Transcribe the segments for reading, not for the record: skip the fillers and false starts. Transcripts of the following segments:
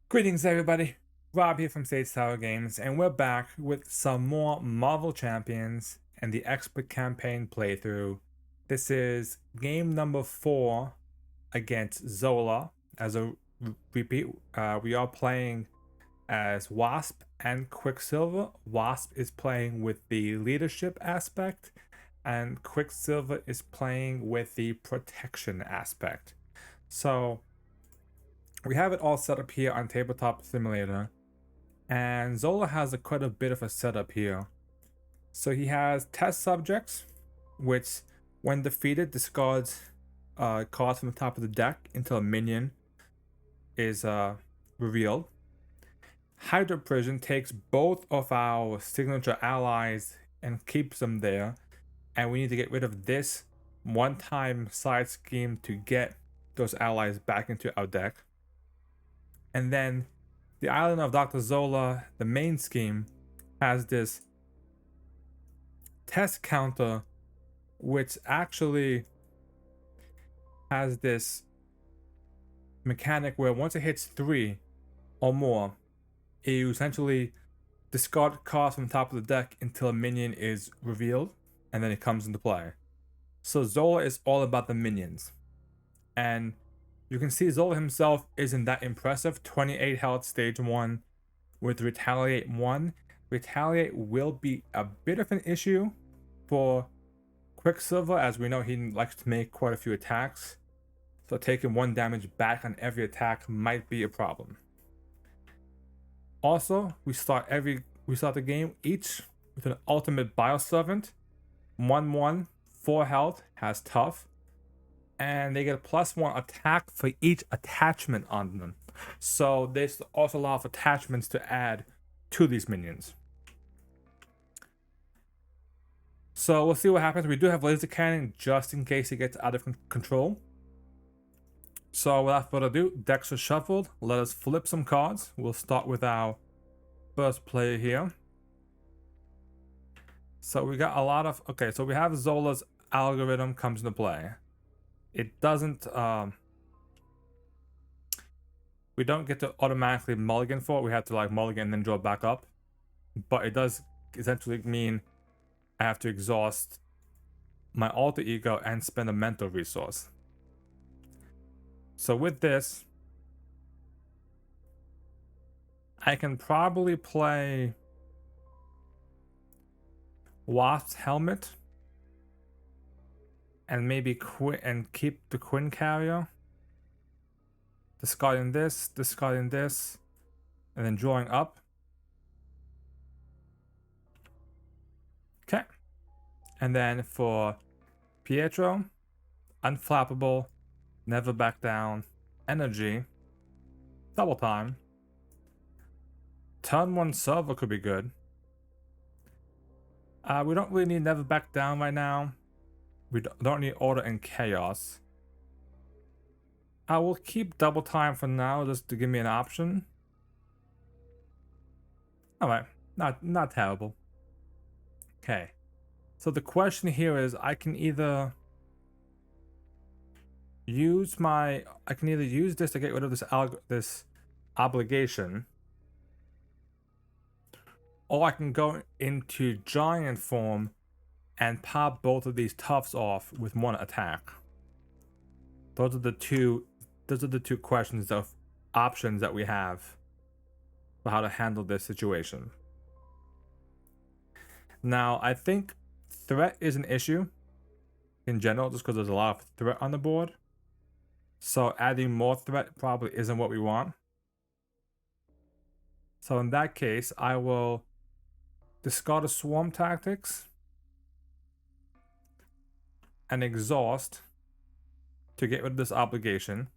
Greetings, everybody. Rob here from Stage Tower Games, and we're back with some more Marvel Champions and the Expert Campaign playthrough. This is game number 4 against Zola. As a repeat, we are playing as Wasp and Quicksilver. Wasp is playing with the leadership aspect, and Quicksilver is playing with the protection aspect. So we have it all set up here on Tabletop Simulator, and Zola has quite a bit of a setup here. So he has test subjects, which when defeated discards cards from the top of the deck until a minion is revealed. Hydra Prison takes both of our signature allies and keeps them there, and we need to get rid of this one-time side scheme to get those allies back into our deck. And then the Island of Dr. Zola, the main scheme, has this test counter, which actually has this mechanic where once it hits 3 or more, you essentially discard cards from the top of the deck until a minion is revealed, and then it comes into play. So Zola is all about the minions. And you can see Zola himself isn't that impressive. 28 health stage 1 with Retaliate 1. Retaliate will be a bit of an issue for Quicksilver, as we know he likes to make quite a few attacks. So taking 1 damage back on every attack might be a problem. Also, we start the game each with an ultimate Bioservant. 1/1, 4 health, has tough. And they get a +1 attack for each attachment on them. So there's also a lot of attachments to add to these minions. So we'll see what happens. We do have laser cannon just in case it gets out of control. So without further ado, decks are shuffled. Let us flip some cards. We'll start with our first player here. So we got a lot of... Okay, so we have Zola's algorithm comes into play. It doesn't, we don't get to automatically mulligan for it. We have to like mulligan and then draw back up. But it does essentially mean I have to exhaust my alter ego and spend a mental resource. So with this, I can probably play Wasp's Helmet and maybe keep the Quinn Carrier. Discarding this, and then drawing up. Okay. And then for Pietro, Unflappable, Never Back Down, Energy, Double Time. Turn 1 Server could be good. We don't really need Never Back Down right now. We don't need Order and Chaos. I will keep Double Time for now, just to give me an option. Alright, not terrible. Okay, so the question here is, I can either use this to get rid of this obligation, or I can go into giant form and pop both of these toughs off with 1 attack. Those are the two questions of options that we have for how to handle this situation. Now, I think threat is an issue in general, just because there's a lot of threat on the board. So adding more threat probably isn't what we want. So in that case, I will discard a Swarm Tactics and exhaust to get rid of this obligation.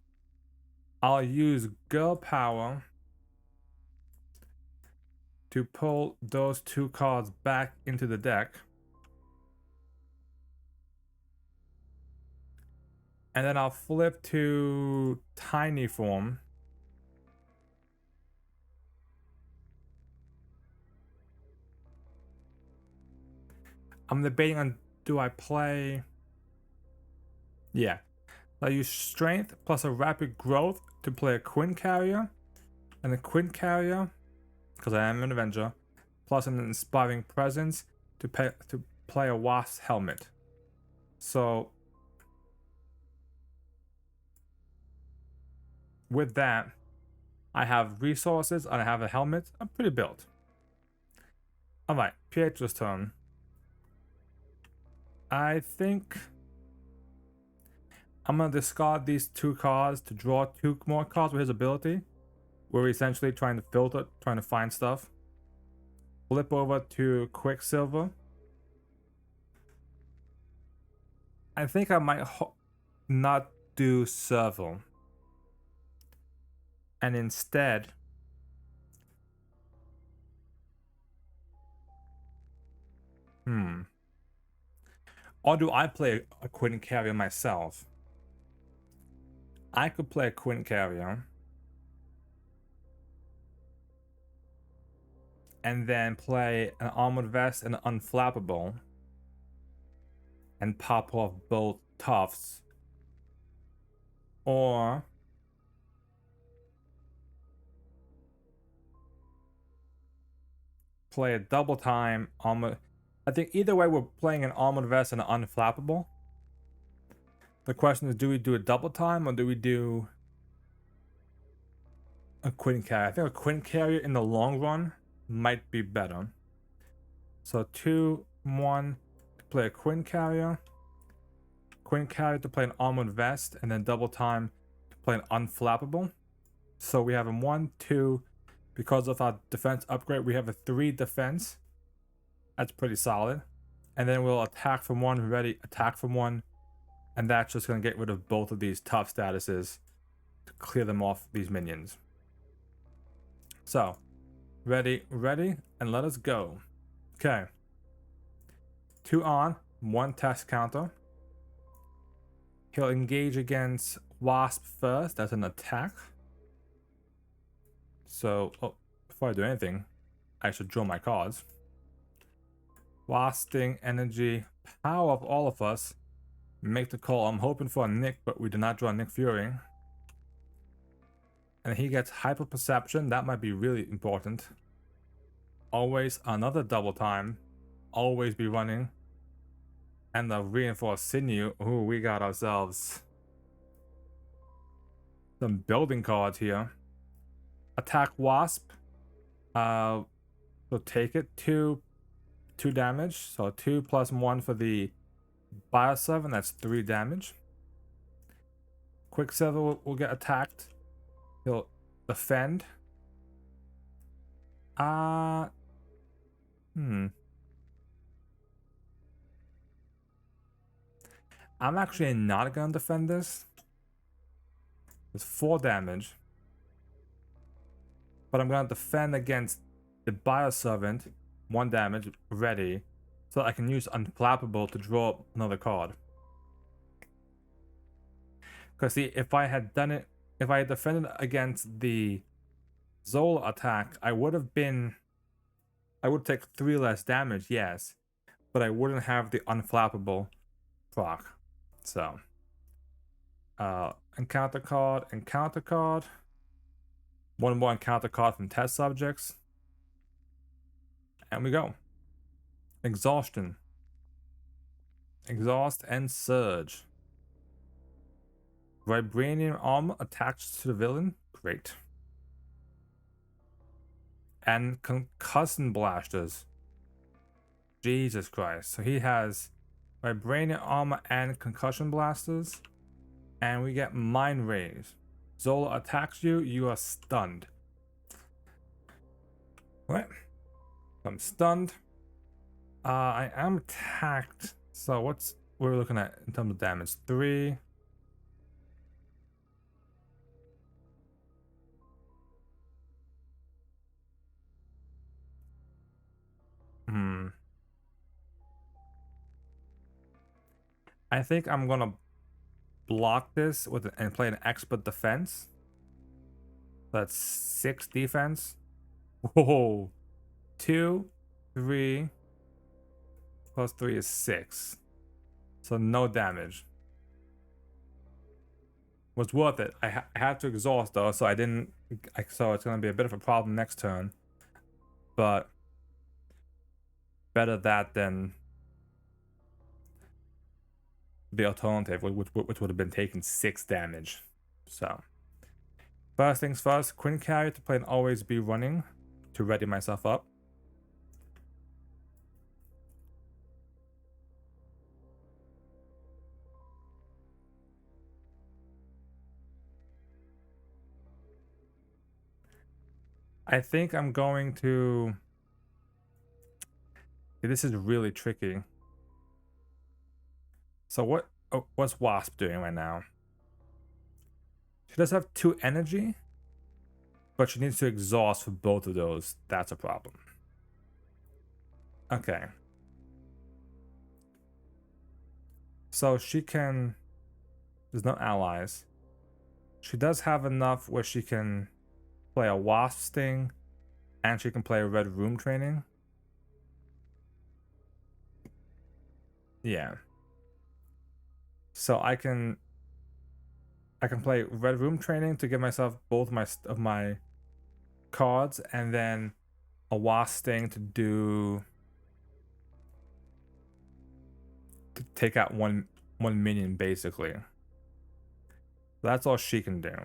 I'll use Girl Power to pull those 2 cards back into the deck. And then I'll flip to Tiny Form. I'm debating on, do I play... Yeah. I use Strength plus a Rapid Growth to play a Quinn Carrier, an Quint Carrier, because I am an Avenger, plus an Inspiring Presence to play a Wasp Helmet. So with that, I have resources and I have a helmet. I'm pretty built. Alright, Pietro's turn. I think I'm gonna discard these 2 cards to draw 2 more cards with his ability. We're essentially trying to filter, trying to find stuff. Flip over to Quicksilver. I think I might not do Serval. And instead, or do I play a Quint Carrier myself? I could play a Quint Carrier and then play an Armored Vest and an Unflappable and pop off both Tufts. Or play a double time armor. I think either way we're playing an Armored Vest and an Unflappable. The question is, do we do a double time or do we do a Quint Carrier? I think a Quint Carrier in the long run might be better. So 2, 1 to play a Quint Carrier. Quint Carrier to play an Armored Vest, and then double time to play an Unflappable. So we have a 1, 2. Because of our defense upgrade, we have a 3 defense. That's pretty solid. And then we'll attack from 1, ready, attack from 1. And that's just going to get rid of both of these tough statuses to clear them off these minions. So, ready, and let us go. Okay. 2 on, 1 test counter. He'll engage against Wasp first. That's an attack. So, before I do anything, I should draw my cards. Wasp, Sting, Energy, Power of all of us. Make the call. I'm hoping for a Nick, but we did not draw Nick Fury. And he gets Hyper Perception. That might be really important. Always another double time. Always be running. And the Reinforced Sinew. Ooh, we got ourselves some building cards here. Attack Wasp. So take it. 2 damage. So 2 plus 1 for the Bio-7. That's 3 damage. Quicksilver will get attacked. He'll defend. I'm actually not gonna defend this. It's 4 damage. But I'm gonna defend against the Bio-Servant, 1 damage, ready, so I can use Unflappable to draw another card. Because see, if I had defended against the Zola attack, I would take 3 less damage, yes, but I wouldn't have the Unflappable proc. So, encounter card. 1 more encounter card from test subjects. And we go. Exhaustion. Exhaust and Surge. Vibranium armor attached to the villain. Great. And Concussion Blasters. Jesus Christ. So he has Vibranium armor and Concussion Blasters. And we get Mind Rays. Zola attacks you, you are stunned. Alright. I'm stunned. I am attacked. So what we're looking at in terms of damage? 3. I think I'm gonna block this and play an expert defense. That's 6 defense. Whoa. 2, 3 plus 3 is 6. So no damage. was worth it. I had to exhaust though, so I didn't. So it's gonna be a bit of a problem next turn. But better that than the alternative, which would have been taking 6 damage. So first things first, Quinn Carrier to play and always be running to ready myself up. I think I'm going to... This is really tricky. So what's Wasp doing right now? She does have 2 energy, but she needs to exhaust for both of those. That's a problem. Okay. So she can... There's no allies. She does have enough where she can play a Wasp Sting, and she can play a Red Room Training. Yeah. So I can play Red Room Training to give myself both of my cards, and then a Wasp Sting to take out one minion basically. That's all she can do.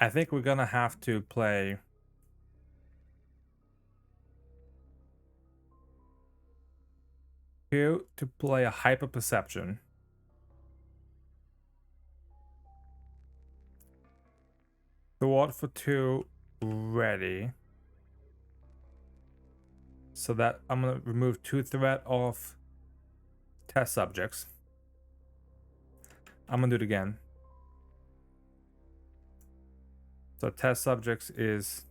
I think we're gonna have to play Q to play a Hyper Perception. Thwart for 2, ready. So that I'm gonna remove 2 threat off test subjects. I'm gonna do it again. So test subjects is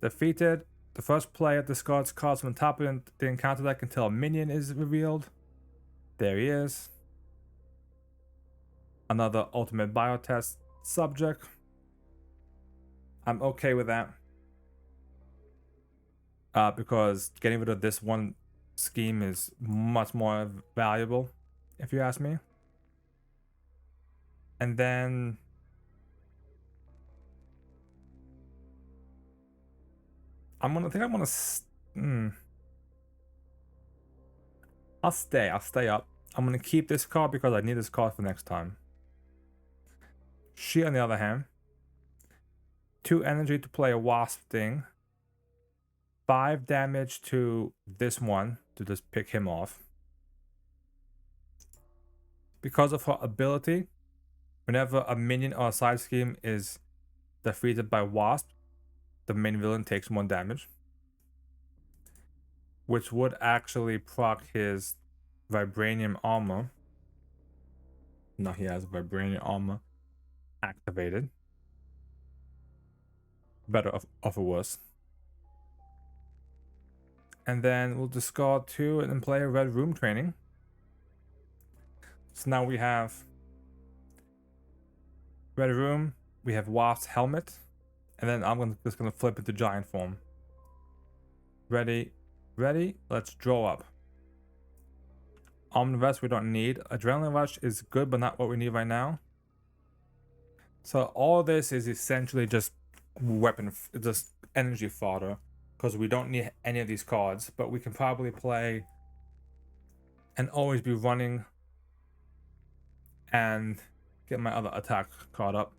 defeated. The first player discards cards from the top of the encounter deck until a minion is revealed. There he is. Another ultimate biotest subject. I'm okay with that. Because getting rid of this one scheme is much more valuable, if you ask me. And then I'll stay up. I'm gonna keep this card because I need this card for next time. She, on the other hand, 2 energy to play a Wasp Sting, 5 damage to this one to just pick him off. Because of her ability, whenever a minion or a side scheme is defeated by Wasp, the main villain takes 1 damage, which would actually proc his Vibranium Armor. Now he has Vibranium Armor activated. Better or worse. And then we'll discard 2 and then play a Red Room Training. So now we have Red Room, we have Wasp's Helmet, and then I'm just gonna flip into Giant form. Ready, let's draw up. Omnivest we don't need. Adrenaline Rush is good, but not what we need right now. So all this is essentially just just energy fodder, because we don't need any of these cards, but we can probably play and always be running and get my other attack card up.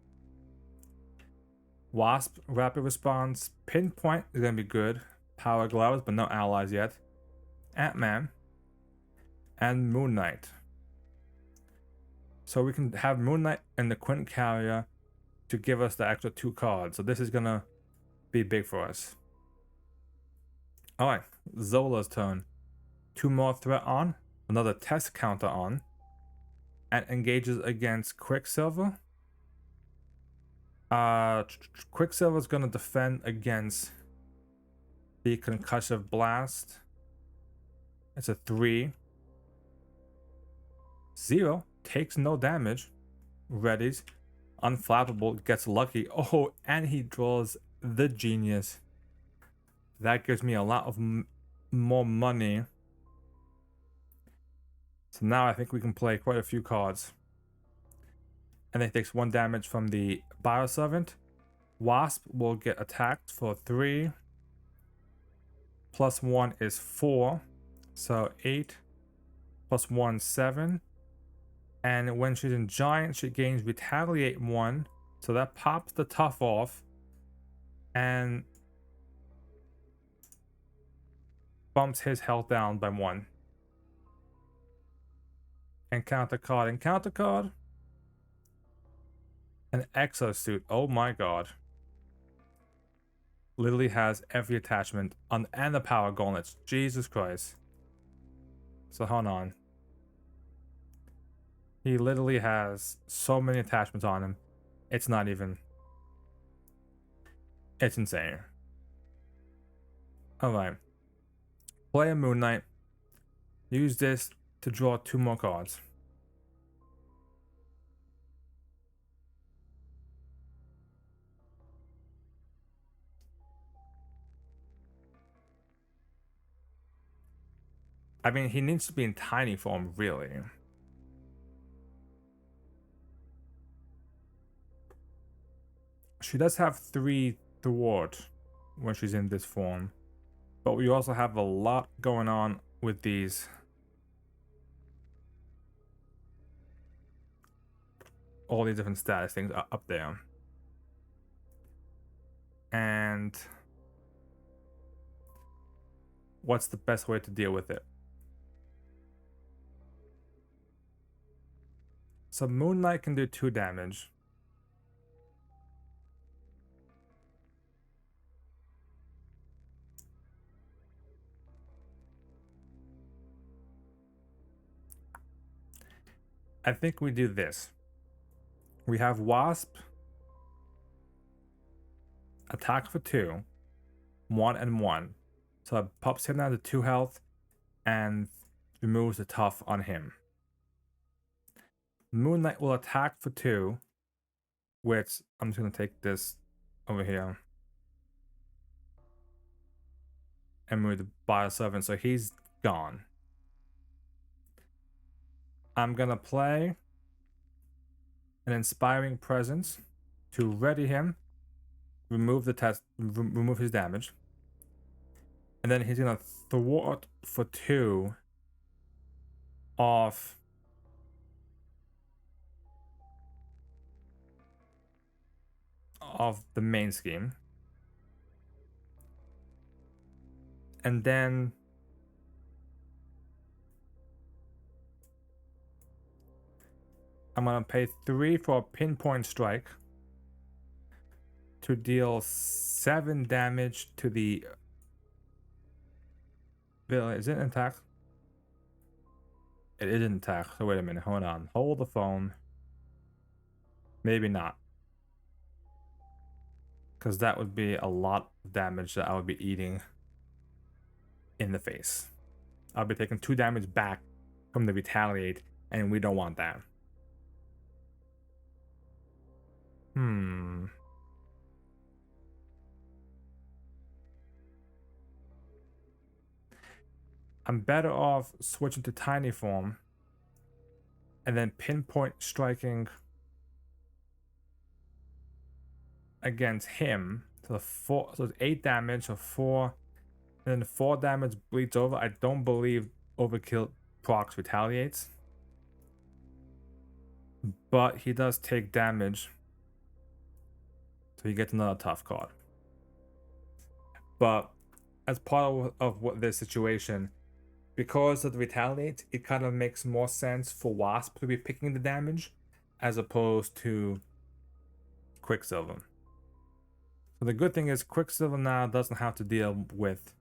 Wasp, Rapid Response, Pinpoint is gonna be good. Power Gloves, but no allies yet. Ant-Man and Moon Knight. So we can have Moon Knight and the Quint Carrier to give us the extra 2 cards. So this is gonna be big for us. Alright, Zola's turn. 2 more threat on, another test counter on, and engages against Quicksilver. Quicksilver's gonna defend against the Concussive Blast. It's a 3. 0, takes no damage. Readies. Unflappable, gets lucky. Oh, and he draws the Genius. That gives me a lot of more money So now I think we can play quite a few cards. And then he takes 1 damage from the Bioservant. Wasp will get attacked for 3. Plus 1 is 4. So 8. Plus 1, 7. And when she's in Giant, she gains Retaliate 1. So that pops the Tough off. And bumps his health down by 1. Encounter card, encounter card. An exosuit. Oh my god. Literally has every attachment on, and the power gauntlets. Jesus Christ. So hold on. He literally has so many attachments on him. It's not even. It's insane. Alright. Play a Moon Knight. Use this to draw 2 more cards. I mean, he needs to be in tiny form, really. She does have 3 thwart when she's in this form. But we also have a lot going on with these. All these different status things are up there. And what's the best way to deal with it? So Moon Knight can do 2 damage. I think we do this. We have Wasp. Attack for 2. 1 and 1. So it pops him down to 2 health and removes the tough on him. Moon Knight will attack for 2, which I'm just going to take this over here and move the Bioservant, so he's gone. I'm going to play an Inspiring Presence to ready him, remove his damage, and then he's going to thwart for 2 off of the main scheme. And then I'm gonna pay 3 for a Pinpoint Strike to deal 7 damage to the villain. Is it an attack? It is an attack. So wait a minute, hold on. Hold the phone. Maybe not. Because that would be a lot of damage that I would be eating in the face. I'll be taking 2 damage back from the Retaliate, and we don't want that. I'm better off switching to tiny form and then pinpoint striking against him. So it's 8 damage, or 4, and then 4 damage bleeds over. I don't believe Overkill procs retaliates, but he does take damage, so he gets another tough card. But as part of what this situation, because of the retaliate, it kind of makes more sense for Wasp to be picking the damage as opposed to Quicksilver. So the good thing is Quicksilver now doesn't have to deal with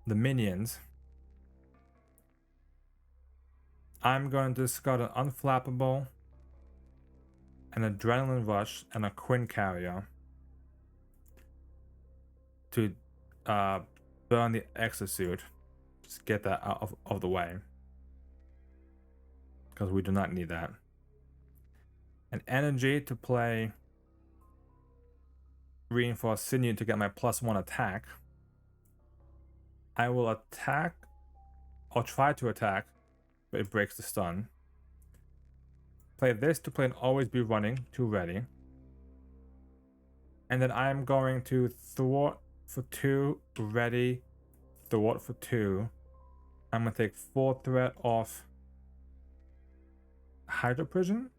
the minions. I'm going to discard an Unflappable, an Adrenaline Rush, and a Quinn Carrier to burn the exosuit. Just get that out of the way, because we do not need that. An energy to play Reinforce Sinew to get my +1 attack. I will attack I'll try to attack, but it breaks the stun. Play this to play an always be running to ready. And then I'm going to thwart for 2, ready, thwart for 2. I'm going to take 4 threat off Hydro Prison.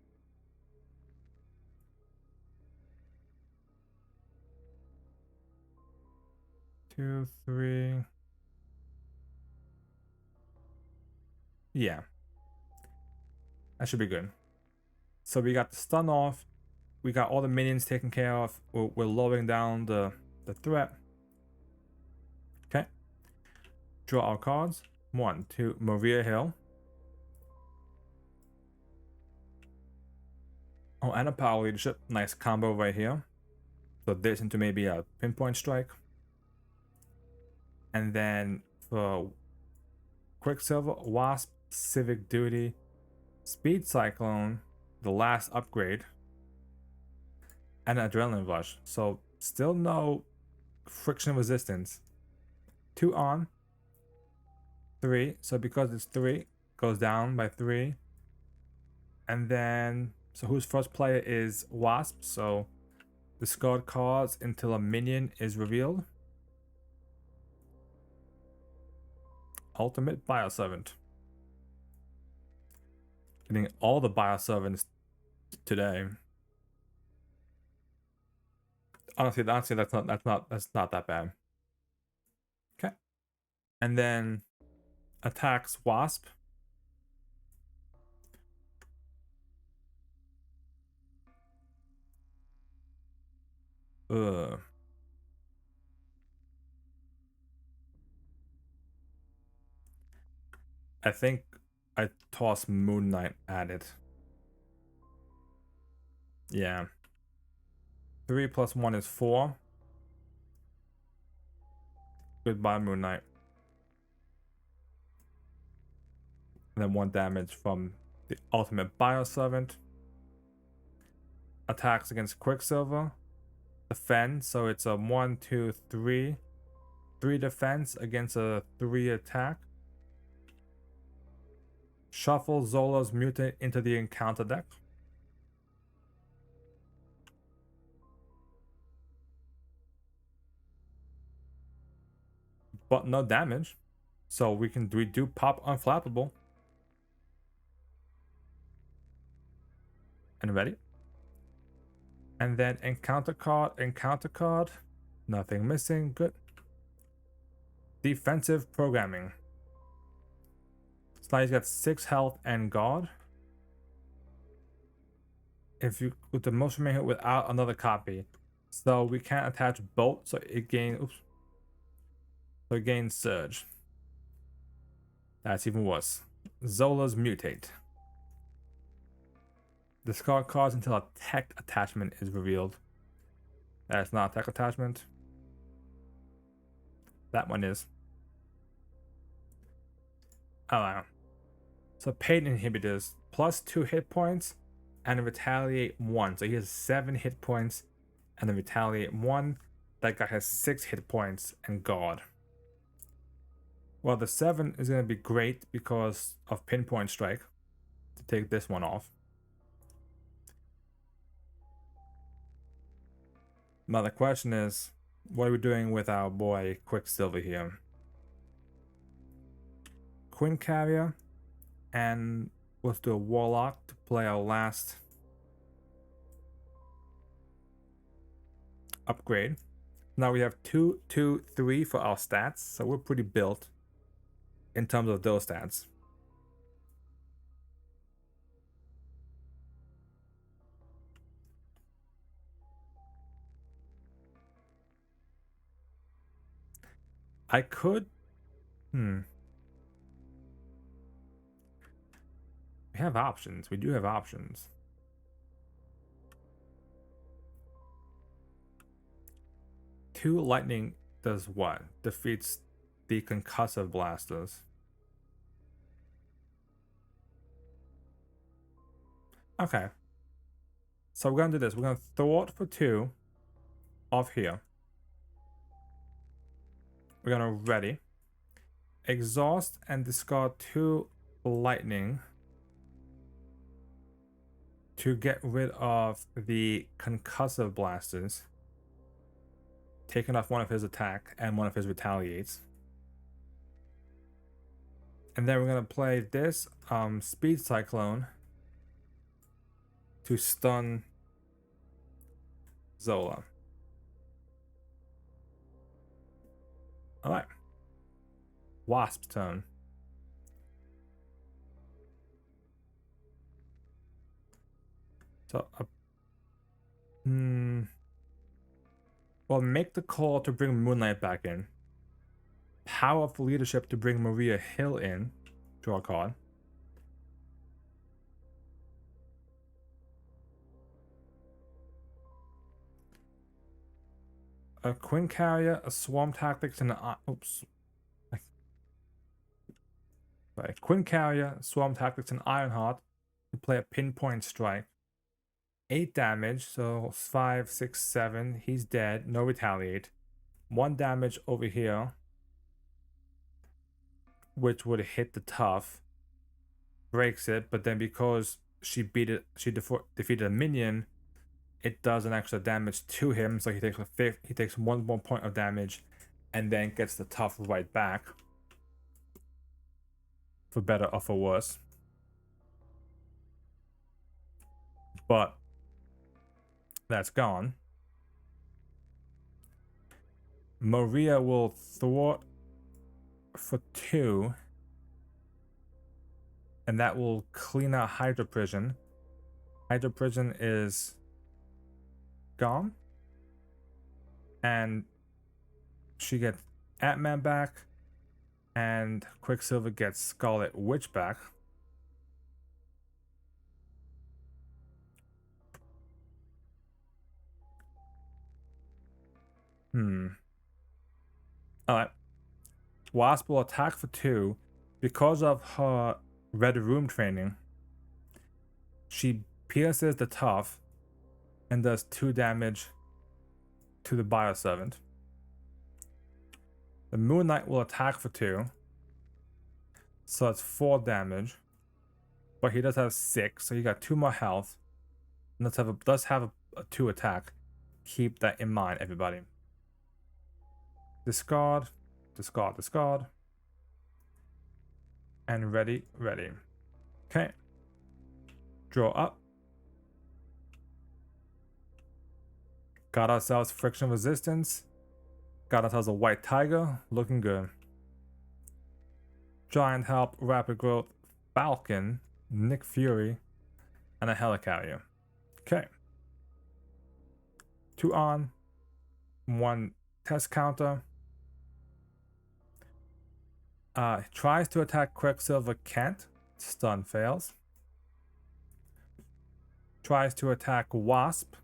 Two, 3. Yeah. That should be good. So we got the stun off. We got all the minions taken care of. We're lowering down the threat. Okay. Draw our cards. 1, 2, Maria Hill. Oh, and a power leadership. Nice combo right here. So this into maybe a pinpoint strike. And then for Quicksilver, Wasp, Civic Duty, Speed Cyclone, the last upgrade, and Adrenaline Rush. So still no friction resistance. 2 on, 3. So because it's 3, goes down by 3. And then, so whose first player is Wasp. So discard cards until a minion is revealed. Ultimate Bioservant. Getting all the Bioservants today. Honestly, that's not that bad. Okay. And then attacks Wasp. Ugh. I think I toss Moon Knight at it. Yeah. 3 + 1 is 4. Goodbye, Moon Knight. And then 1 damage from the Ultimate Bioservant. Attacks against Quicksilver. Defend, so it's a 1, 2, 3. 3 defense against a 3 attack. Shuffle Zola's Mutant into the encounter deck. But no damage. So we do pop Unflappable. And ready. And then encounter card. Nothing missing. Good. Defensive programming. So now he's got 6 health and guard. If you with the most remaining hit without another copy. So we can't attach Bolt, so it gains So it gains Surge. That's even worse. Zola's Mutate. Discard cards until a tech attachment is revealed. That's not a tech attachment. That one is. Oh, so pain inhibitors, +2 hit points and a retaliate 1. So he has 7 hit points and a retaliate 1. That guy has 6 hit points and guard. Well, the 7 is going to be great because of pinpoint strike to take this one off. Now the question is, what are we doing with our boy Quicksilver here? Queen Carrier, and let's do a Warlock to play our last upgrade. Now we have 2, 2, 3 for our stats, so we're pretty built in terms of those stats. I could... We have options. We do have options. Two lightning does what? Defeats the concussive blasters. Okay. So we're going to do this. We're going to thwart for 2 off here. We're going to ready. exhaust and discard 2 lightning to get rid of the concussive blasters, taking off one of his attack and one of his retaliates. And then we're gonna play this speed cyclone to stun Zola. Alright. Wasp's turn. So, well, make the call to bring Moonlight back in. Power of Leadership to bring Maria Hill in. Draw a card. A Queen Carrier, a Swarm Tactics, and an... Oops. Sorry. Queen Carrier, Swarm Tactics, and Ironheart to play a Pinpoint Strike. 8 damage, so 5, 6, 7. He's dead. No retaliate. 1 damage over here, which would hit the tough. Breaks it, but then because she defeated a minion, it does an extra damage to him, so he takes 1 more point of damage, and then gets the tough right back. For better or for worse. But that's gone. Maria will thwart for 2. And that will clean out Hydra Prison. Hydra Prison is gone. And she gets Ant-Man back. And Quicksilver gets Scarlet Witch back. Alright. Wasp will attack for 2. Because of her Red Room training, she pierces the tough and does 2 damage to the Bioservant. The Moon Knight will attack for 2. So that's 4 damage. But he does have 6, so he got 2 more health. And does have a 2 attack. Keep that in mind, everybody. Discard, discard, discard. And ready. Okay. Draw up. Got ourselves friction resistance. Got ourselves a white tiger. Looking good. Giant Help, Rapid Growth, Falcon, Nick Fury, and a Helicarrier. Okay. 2 on. 1 test counter. Tries to attack Quicksilver, can't. Stun fails. Tries to attack Wasp.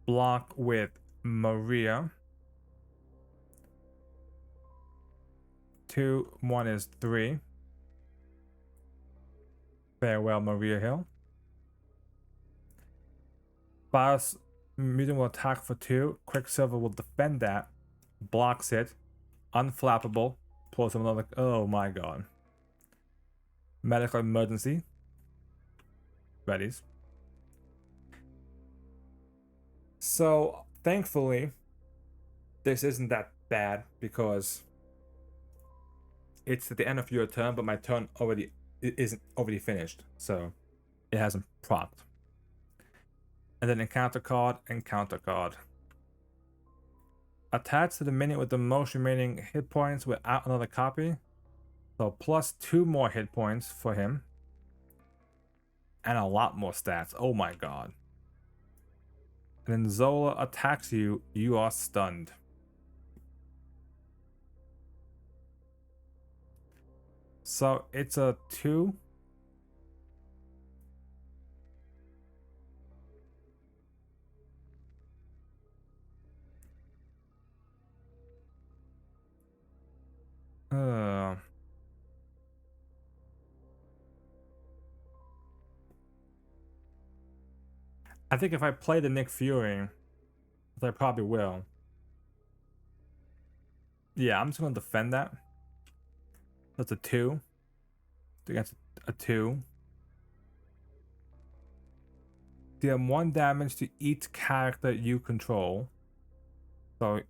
Block with Maria. 2, 1 is 3. Farewell, Maria Hill. Bios Mutant will attack for 2. Quicksilver will defend that. Blocks it. Unflappable. Pulls him another. Oh my god. Medical emergency. Readies. So, thankfully, this isn't that bad because it's at the end of your turn, but my turn isn't already finished, so it hasn't procced. And then encounter card. Attach to the minion with the most remaining hit points without another copy. So plus 2 more hit points for him. And a lot more stats. Oh my god. And then Zola attacks you. You are stunned. So it's a 2. I think if I play the Nick Fury, which I probably will, Yeah, I'm just going to defend that. That's a 2 against a 2. Deal 1 damage to each character you control. So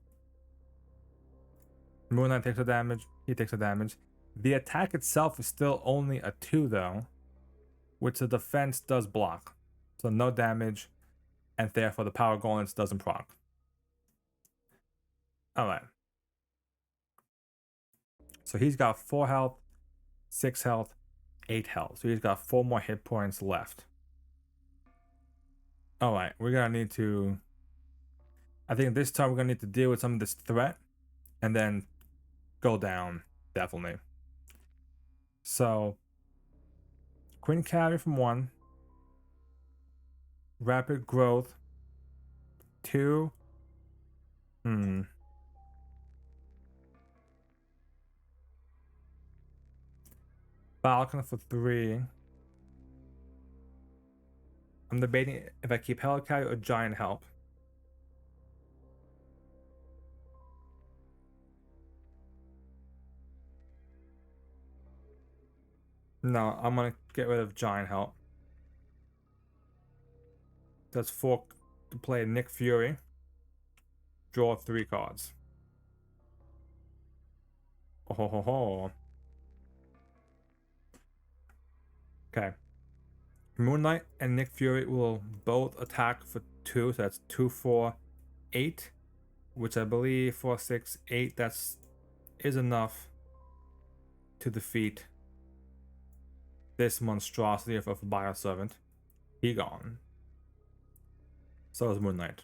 Moon Knight takes a damage, he takes a damage. The attack itself is still only a 2 though, which the defense does block. So no damage, and therefore the power gauntlets doesn't proc. Alright. So he's got 4 health, 6 health, 8 health. So he's got 4 more hit points left. Alright, we're gonna need to... I think this time we're gonna need to deal with some of this threat, and then go down, definitely. So, Queen Carry from 1. Rapid Growth 2. Falcon for 3. I'm debating if I keep Helicarrier or Giant Help. No, I'm gonna get rid of Giant Help. That's 4 to play Nick Fury. Draw 3 cards. Oh ho ho ho. Okay. Moon Knight and Nick Fury will both attack for 2, so that's 2, 4, 8, which I believe 4, 6, 8, is enough to defeat this monstrosity of a Bioservant. He gone. So is Moon Knight.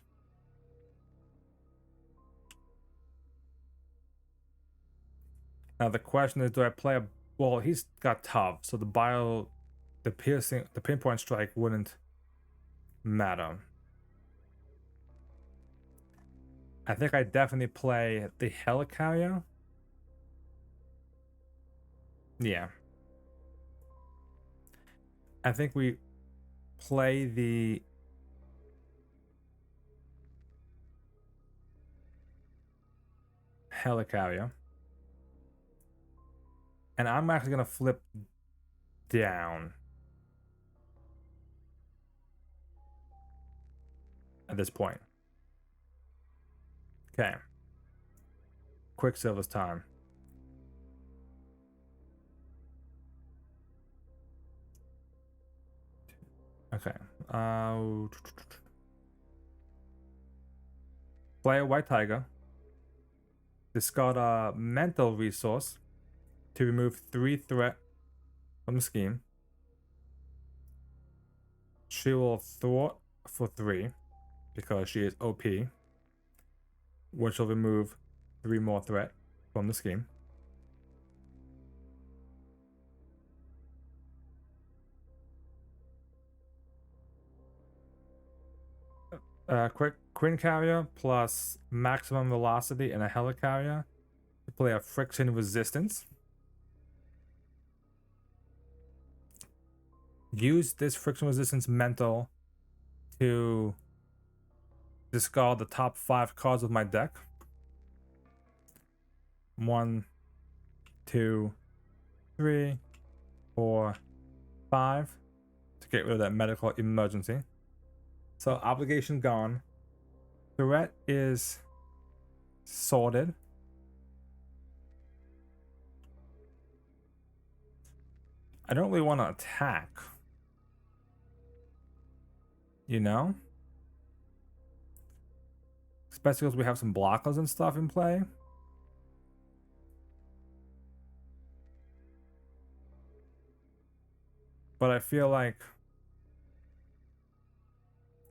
Now the question is, do I play a... Well, he's got tough, so the pinpoint strike wouldn't matter. I think I definitely play the Helicarrier. Yeah. I think we play the... Helicarrier. And I'm actually going to flip down at this point. Okay. Quicksilver's time. Okay. Play a White Tiger. Discard a mental resource to remove 3 threat from the scheme. She will thwart for 3 because she is OP, which will remove 3 more threat from the scheme. Queen Carrier plus maximum velocity and a Helicarrier to play a friction resistance. Use this friction resistance mental to discard the top 5 cards of my deck. 1, 2, 3, 4, 5 to get rid of that medical emergency. So obligation gone. Threat is sorted. I don't really want to attack. You know? Especially because we have some blockers and stuff in play. But I feel like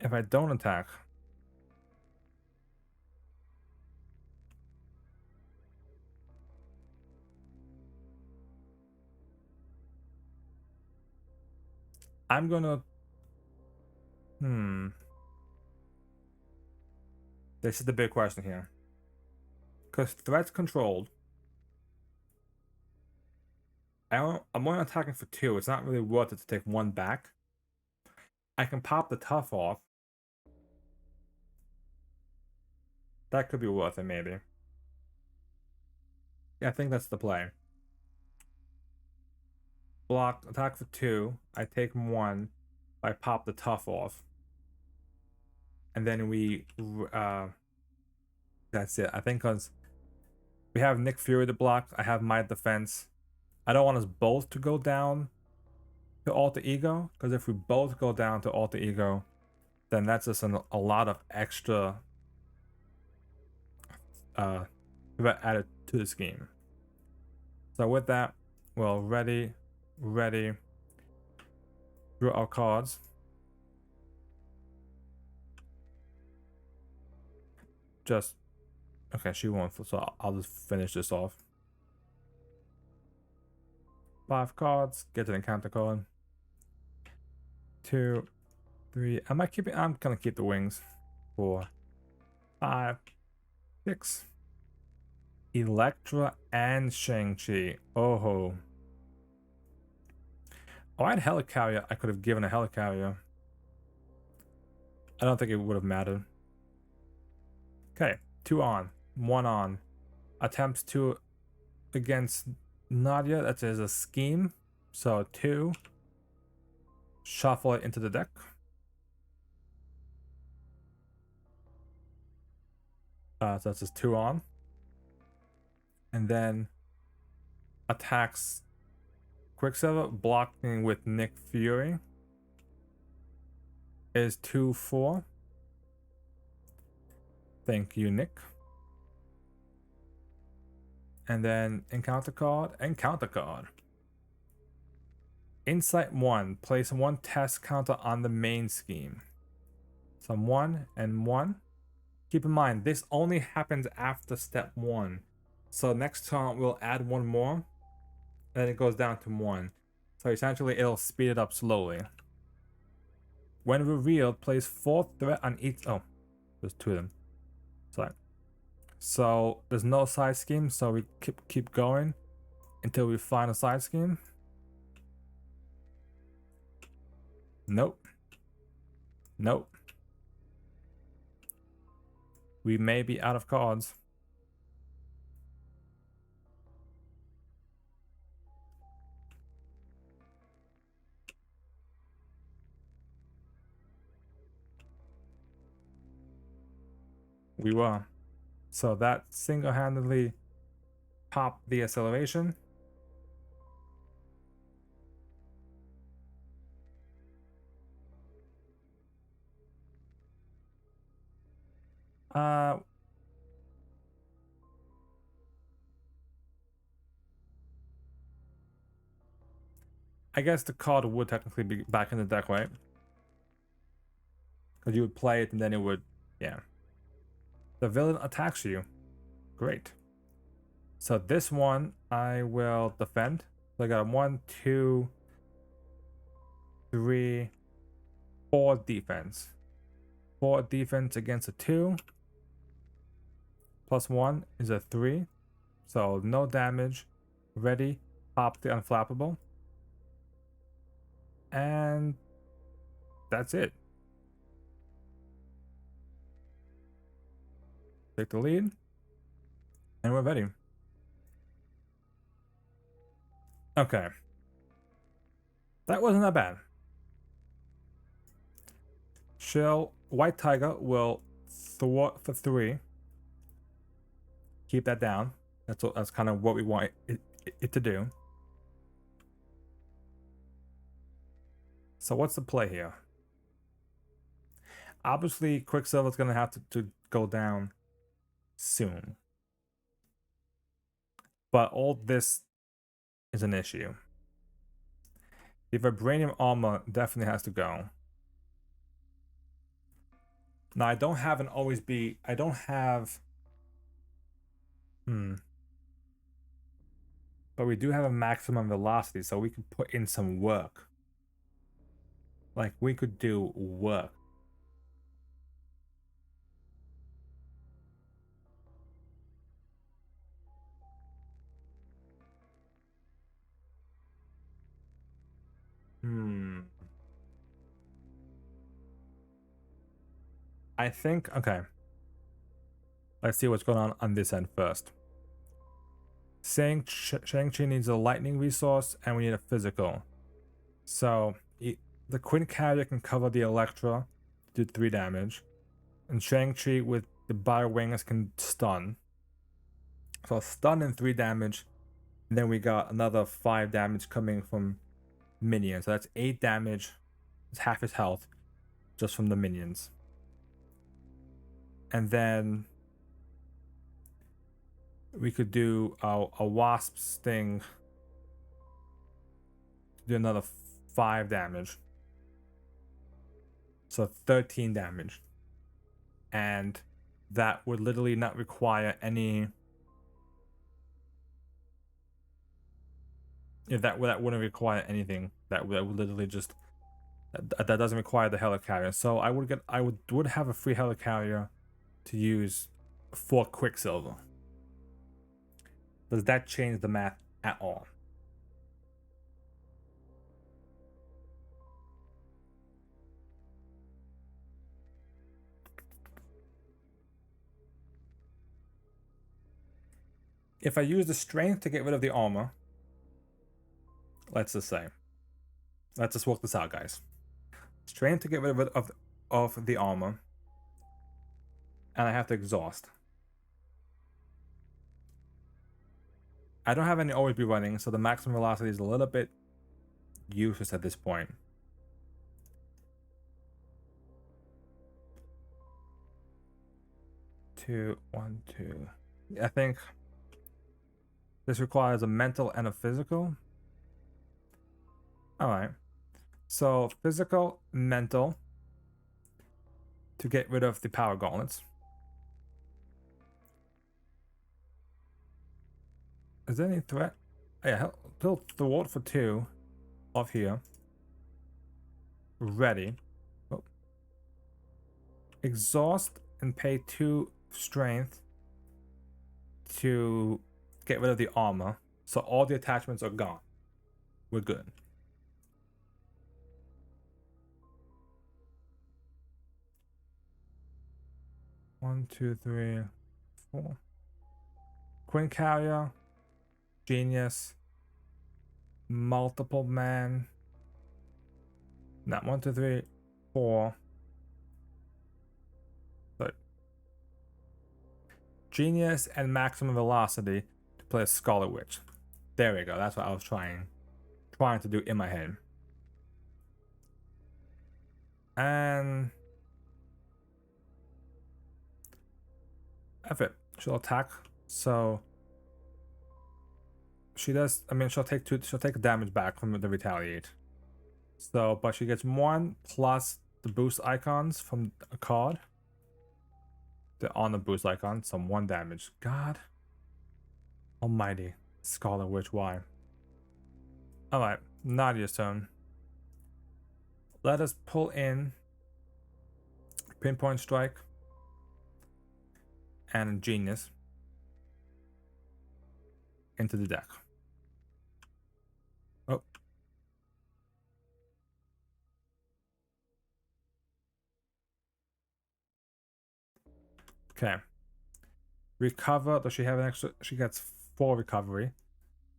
if I don't attack, I'm gonna... This is the big question here. Because threat's controlled. I'm only attacking for 2. It's not really worth it to take 1 back. I can pop the tough off. That could be worth it, maybe. Yeah, I think that's the play. Block, attack for 2. I take 1. I pop the tough off. And then we, that's it. I think because we have Nick Fury to block, I have my defense. I don't want us both to go down to alter ego, because if we both go down to alter ego, then that's just a lot of extra added to the scheme. So with that, well, ready, draw our cards. Just, okay, she won, so I'll just finish this off. 5 cards, get an encounter card. 2, 3, I'm gonna keep the wings. 4, 5, 6. Elektra and Shang-Chi. Oh. Oh, I had Helicarrier. I could have given a Helicarrier. I don't think it would have mattered. Okay, 2 on, 1 on. Attempts 2 against Nadia. That is a scheme. So 2. Shuffle it into the deck. So that's just 2 on. And then attacks Quicksilver, blocking with Nick Fury. Is 2/4. Thank you, Nick. And then encounter card. Insight 1. Place 1 test counter on the main scheme. So 1 and 1. Keep in mind, this only happens after step 1. So next turn we'll add 1 more. And then it goes down to 1. So essentially it'll speed it up slowly. When revealed, place 4 threat on each. Oh, there's 2 of them. Sorry. So there's no side scheme, so we keep going until we find a side scheme. Nope. We may be out of cards. We were. So that single-handedly popped the acceleration. I guess the card would technically be back in the deck, right? Because you would play it and then it would, yeah. The villain attacks you. Great. So this one I will defend. So I got 1, 2, 3, 4 defense. 4 defense against a 2. Plus 1 is a 3. So no damage. Ready. Pop the unflappable. And that's it. Take the lead. And we're ready. Okay. That wasn't that bad. White Tiger will thwart for 3. Keep that down. That's kind of what we want it to do. So what's the play here? Obviously, Quicksilver's going to have to go down soon. But all this is an issue. The Vibranium Armor definitely has to go. Now, I don't have an always be... I don't have... But we do have a maximum velocity, so we could put in some work. Like, we could do work. I think, okay. Let's see what's going on this end first. Shang-Chi needs a lightning resource, and we need a physical. So the Quinn carrier can cover the Electra, do 3 damage, and Shang-Chi with the Bio Wings can stun. So stun and 3 damage, and then we got another 5 damage coming from minions. So that's 8 damage. It's half his health just from the minions. And then we could do a wasp sting to do another 5 damage. So 13 damage. And that would literally not require any... that wouldn't require anything. That would literally just... That doesn't require the helicarrier. So I would have a free helicarrier to use for Quicksilver. Does that change the math at all? If I use the strength to get rid of the armor, let's just say, let's just work this out, guys. Strength to get rid of the armor, and I have to exhaust. I don't have any always be running, so the maximum velocity is a little bit useless at this point. Two, 1, 2. I think this requires a mental and a physical. All right. So physical, mental to get rid of the power gauntlets. Is there any threat? Yeah, build thwart for 2 off here. Ready. Oh. Exhaust and pay 2 strength to get rid of the armor. So all the attachments are gone. We're good. One, 2, 3, 4. Quinn carrier, genius, multiple man. Not 1, 2, 3, 4. But genius and maximum velocity to play a Scarlet Witch. There we go. That's what I was trying to do in my head. And F it. She'll attack. So she does. I mean, she'll take damage back from the retaliate. So, but she gets 1 plus the boost icons from a card. On the boost icon, some 1 damage. God almighty. Scarlet Witch, why? Alright, Nadia's turn. Let us pull in Pinpoint Strike and Genius into the deck. Oh. Okay. Recover. Does she have an extra? She gets 4 recovery.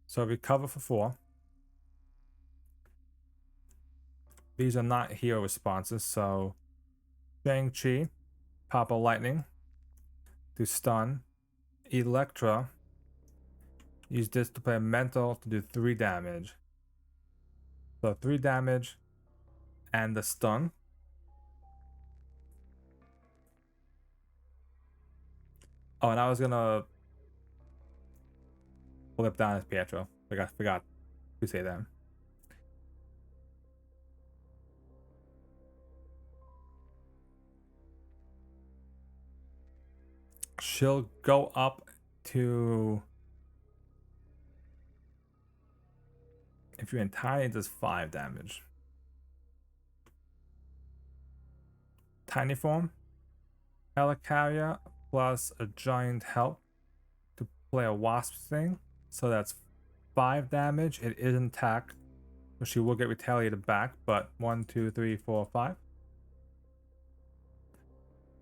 So recover for 4. These are not hero responses. So Shang-Chi, pop a lightning to stun. Electra. Use this to play a mental to do 3 damage. So 3 damage and the stun. Oh, and I was gonna flip down as Pietro. Forgot to say that. She'll go up to... If you're in tiny, it does 5 damage. Tiny form. Helicarrier plus a giant help to play a wasp thing. So that's 5 damage. It is an attack. So she will get retaliated back, but 1, 2, 3, 4, 5.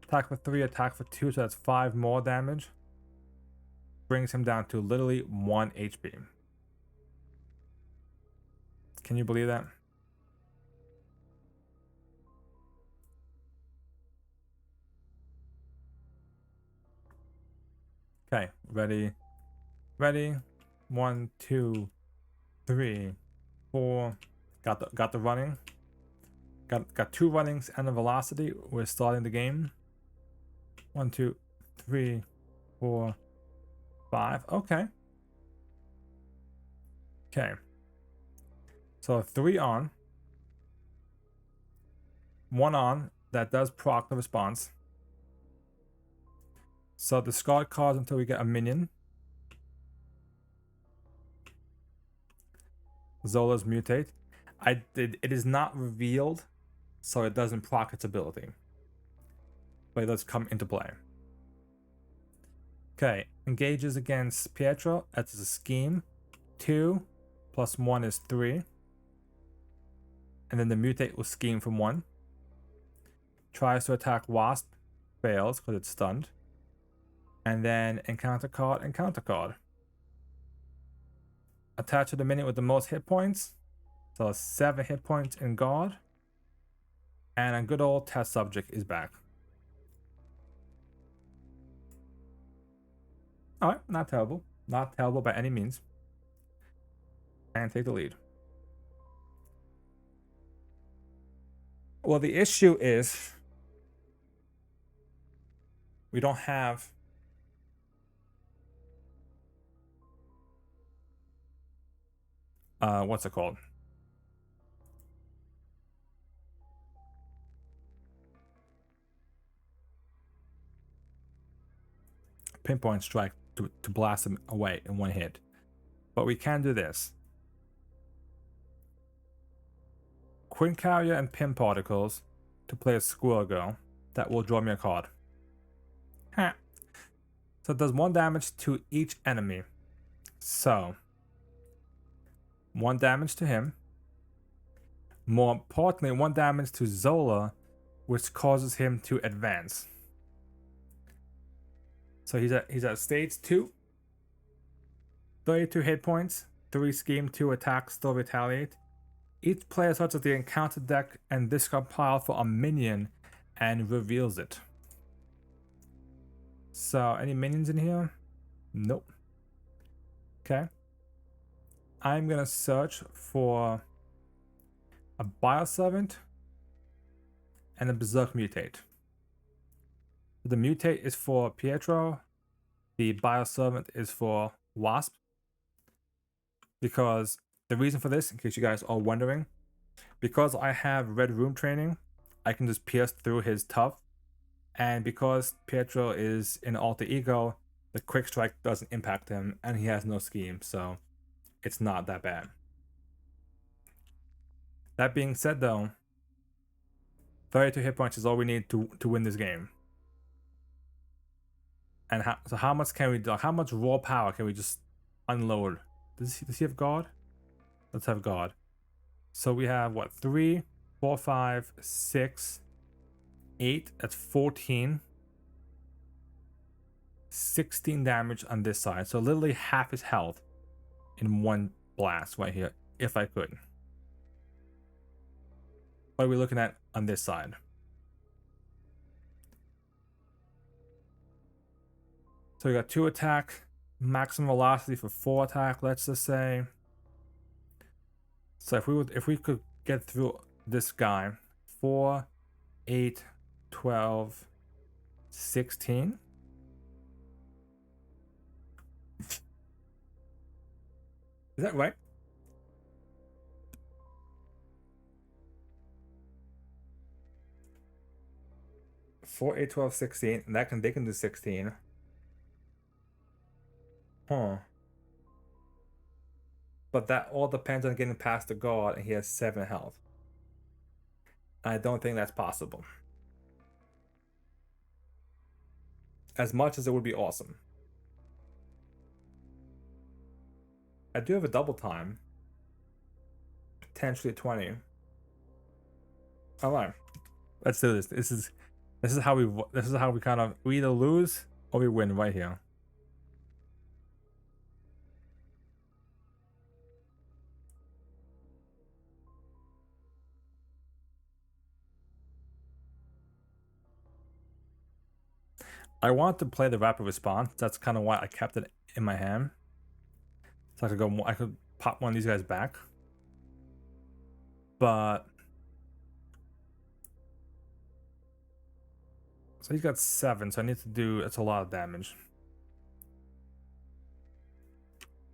Attack for 3, attack for 2, so that's 5 more damage. brings him down to literally 1 HP. Can you believe that? Okay, ready. 1, 2, 3, 4. Got the running. Got 2 runnings and a velocity. We're starting the game. 1, 2, 3, 4, 5. Okay. So 3 on. 1 on. That does proc the response. So discard cards until we get a minion. Zola's mutate. It is not revealed, so it doesn't proc its ability. But it does come into play. Okay, engages against Pietro. That's a scheme. 2 + 1 is 3. And then the mutate will scheme from 1. Tries to attack Wasp. Fails because it's stunned. And then encounter card. Attach to the minion with the most hit points. So 7 hit points in guard. And a good old test subject is back. Alright, not terrible. Not terrible by any means. And take the lead. Well, the issue is we don't have what's it called? Pinpoint strike to blast him away in 1 hit. But we can do this. Queen Carrier and Pin Particles to play a Squirrel Girl. That will draw me a card. Huh. So it does 1 damage to each enemy. So 1 damage to him. More importantly, 1 damage to Zola, which causes him to advance. So he's at stage 2. 32 hit points, 3 scheme, 2 attack, still retaliate. Each player starts at the encounter deck and discard pile for a minion and reveals it. So any minions in here? Nope. Okay. I'm gonna search for a Bioservant and a Berserk Mutate. The Mutate is for Pietro. The Bioservant is for Wasp. Because the reason for this, in case you guys are wondering, because I have Red Room Training, I can just pierce through his tough. And because Pietro is in Alter Ego, the Quick Strike doesn't impact him, and he has no scheme, so it's not that bad. That being said, though, 32 hit points is all we need to win this game. And how much can we do? How much raw power can we just unload? Does he have guard? Let's have guard. So we have what? 3, 4, 5, 6, 8. That's 14. 16 damage on this side. So literally half his health in 1 blast right here, if I could. What are we looking at on this side? So we got 2 attack, maximum velocity for 4 attack, let's just say. So if we could get through this guy, 4, 8, 12, 16. Is that right? 4, 8, 12, 16. And they can do 16. Huh. But that all depends on getting past the guard, and he has 7 health. I don't think that's possible. As much as it would be awesome. I do have a double time. Potentially 20. Alright. Let's do this. This is how we kind of, we either lose or we win right here. I want to play the rapid response. That's kind of why I kept it in my hand. So I could go. I could pop one of these guys back. But so he's got 7. So I need to do. It's a lot of damage.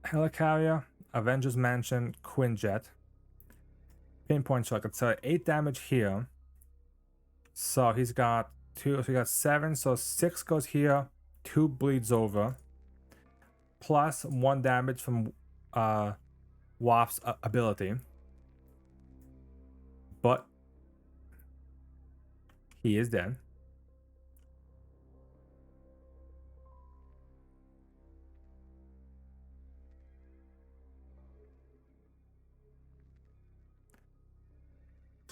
Helicarrier, Avengers Mansion, Quinjet. Pinpoint shot. So 8 damage here. So he's got 2. So he got 7. So 6 goes here. 2 bleeds over. Plus 1 damage from Waft's ability. But he is dead.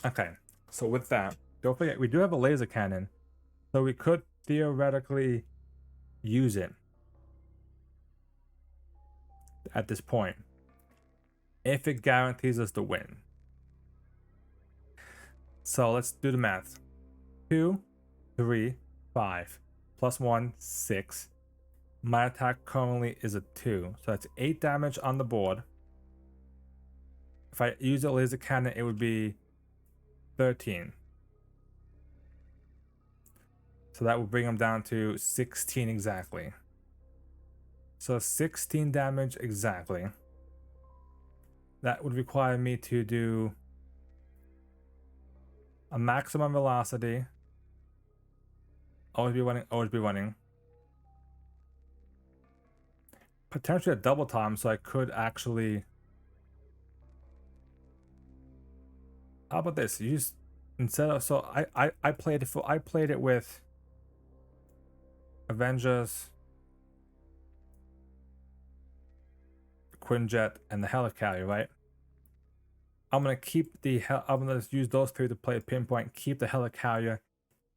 Okay, so with that, don't forget we do have a laser cannon, so we could theoretically use it at this point if it guarantees us the win. So let's do the math. 2, 3, 5, plus 1, 6. My attack currently is a 2, so that's 8 damage on the board. If I use a laser cannon, it would be 13. So that would bring him down to 16 exactly. So 16 damage exactly. That would require me to do a maximum velocity. Always be running, always be running. Potentially a double time, so I could actually. How about this? Use instead of so I played it with Avengers, Quinjet, and the Helicarrier, right? I'm gonna keep I'm gonna use those 3 to play Pinpoint. Keep the Helicarrier.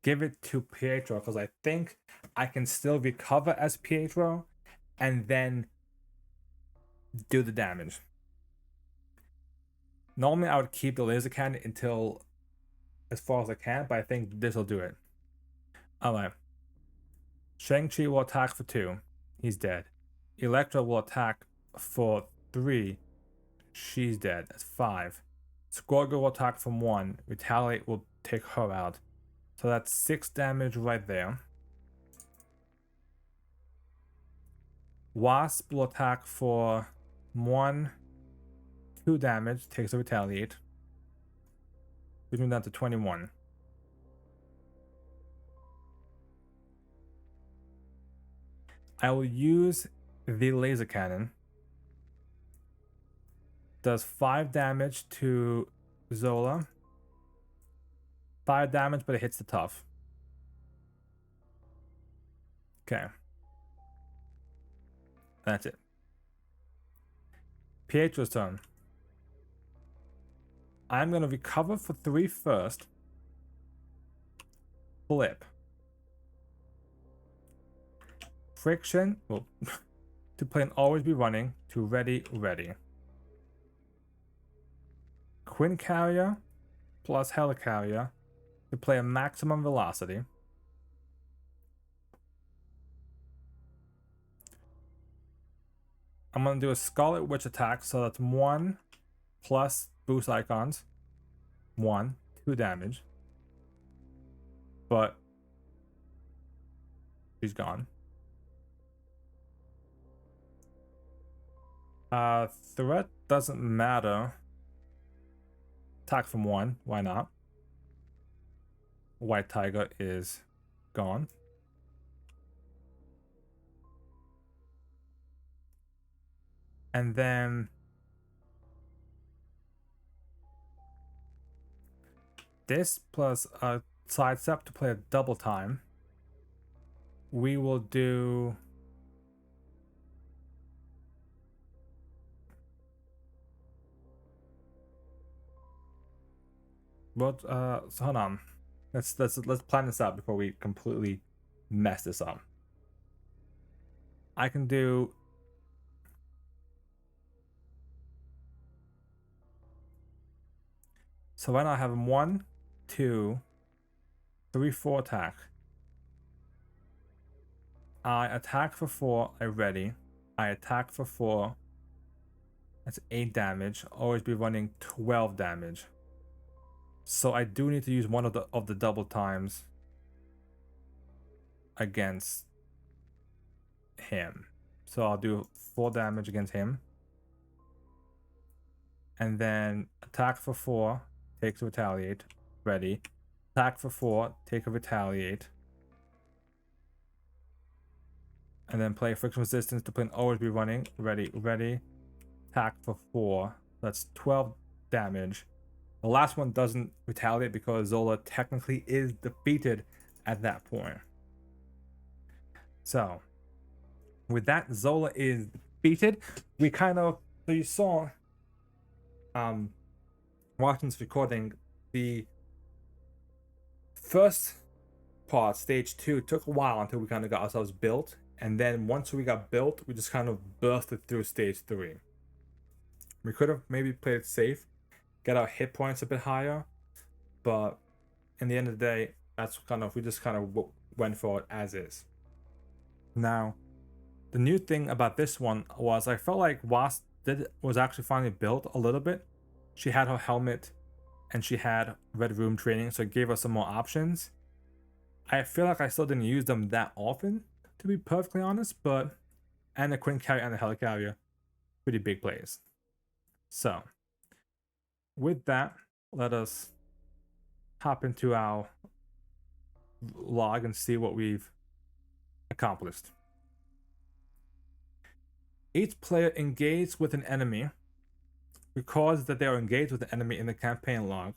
Give it to Pietro because I think I can still recover as Pietro, and then do the damage. Normally, I would keep the laser cannon until as far as I can, but I think this will do it. Alright. Shang-Chi will attack for 2. He's dead. Elektra will attack for 3. She's dead. That's 5. Scorgo will attack from 1. Retaliate will take her out. So that's 6 damage right there. Wasp will attack for 1, 2 damage. Takes a retaliate. Bringing down to 21. I will use the laser cannon. Does 5 damage to Zola. 5 damage, but it hits the tough. Okay. That's it. Pietro's turn. I'm going to recover for 3 first. Flip. Friction. Well, to play and always be running. To ready, ready. Quincarrier plus Helicarrier to play a maximum velocity. I'm going to do a Scarlet Witch attack, so that's 1 plus boost icons. 1, 2 damage. But she's gone. Threat doesn't matter. Attack from 1, why not? White Tiger is gone. And then this plus a sidestep to play a double time. We will do well, so hold on. Let's plan this out before we completely mess this up. I can do so right now I have him 1, 2, 3, 4 attack. I attack for 4, I ready. I attack for 4. That's 8 damage. Always be running 12 damage. So I do need to use one of the double times against him. So I'll do 4 damage against him. And then attack for 4, take to retaliate, ready. Attack for 4, take a retaliate. And then play friction resistance to play always be running, ready, ready. Attack for 4, that's 12 damage. The last one doesn't retaliate because Zola technically is defeated at that point. So, with that, Zola is defeated. We kind of, so you saw, watching this recording, the first part, stage 2, took a while until we kind of got ourselves built. And then once we got built, we just kind of bursted through stage 3. We could have maybe played it safe, get our hit points a bit higher, but in the end of the day, that's kind of, we just kind of went for it as is. Now, the new thing about this one was I felt like Wasp was actually finally built a little bit. She had her helmet and she had red room training, so it gave us some more options. I feel like I still didn't use them that often, to be perfectly honest, but and the Queen Carrier and the Helicarrier, pretty big plays. So, with that, let us hop into our log and see what we've accomplished. Each player engaged with an enemy records that they are engaged with an enemy in the campaign log.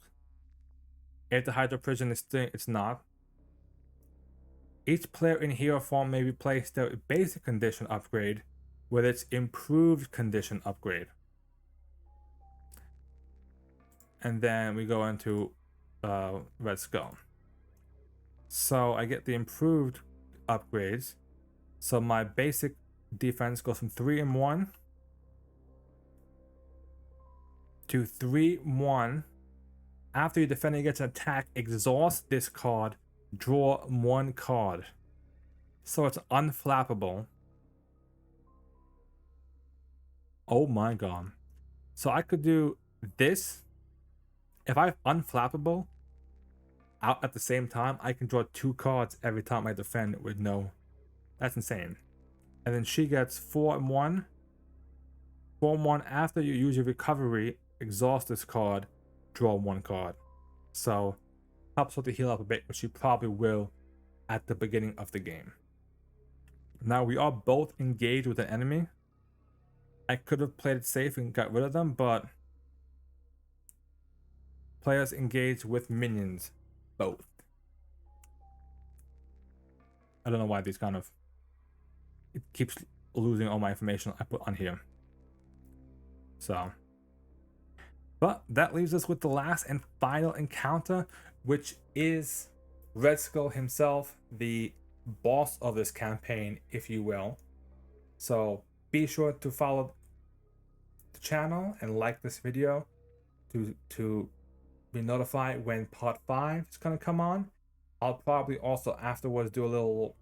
If the Hydro Prison is still, it's not. Each player in hero form may replace their basic condition upgrade with its improved condition upgrade. And then we go into Red Skull. So I get the improved upgrades. So my basic defense goes from 3-1 to 3-1. After your defender gets an attack, exhaust this card, draw 1 card. So it's unflappable. Oh my god. So I could do this. If I unflappable out at the same time, I can draw 2 cards every time I defend with no. That's insane. And then she gets 4-1. 4-1 after you use your recovery, exhaust this card, draw 1 card. So helps her to heal up a bit, which she probably will at the beginning of the game. Now we are both engaged with an enemy. I could have played it safe and got rid of them, but players engaged with minions, both. I don't know why these kind of, it keeps losing all my information I put on here. So, but that leaves us with the last and final encounter, which is Red Skull himself, the boss of this campaign, if you will. So be sure to follow the channel and like this video to be notified when part 5 is going to come on. I'll probably also afterwards do a little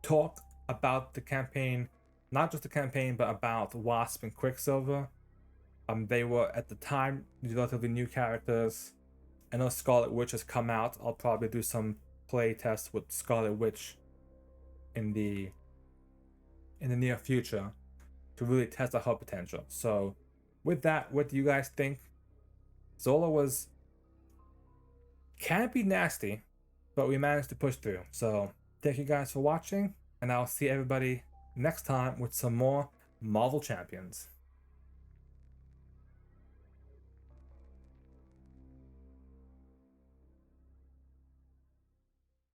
talk about the campaign, not just the campaign, but about Wasp and Quicksilver. They were at the time relatively new characters. I know Scarlet Witch has come out. I'll probably do some play tests with Scarlet Witch in the near future to really test out her potential. So with that, what do you guys think? Zola can be nasty, but we managed to push through. So thank you guys for watching, and I'll see everybody next time with some more Marvel Champions.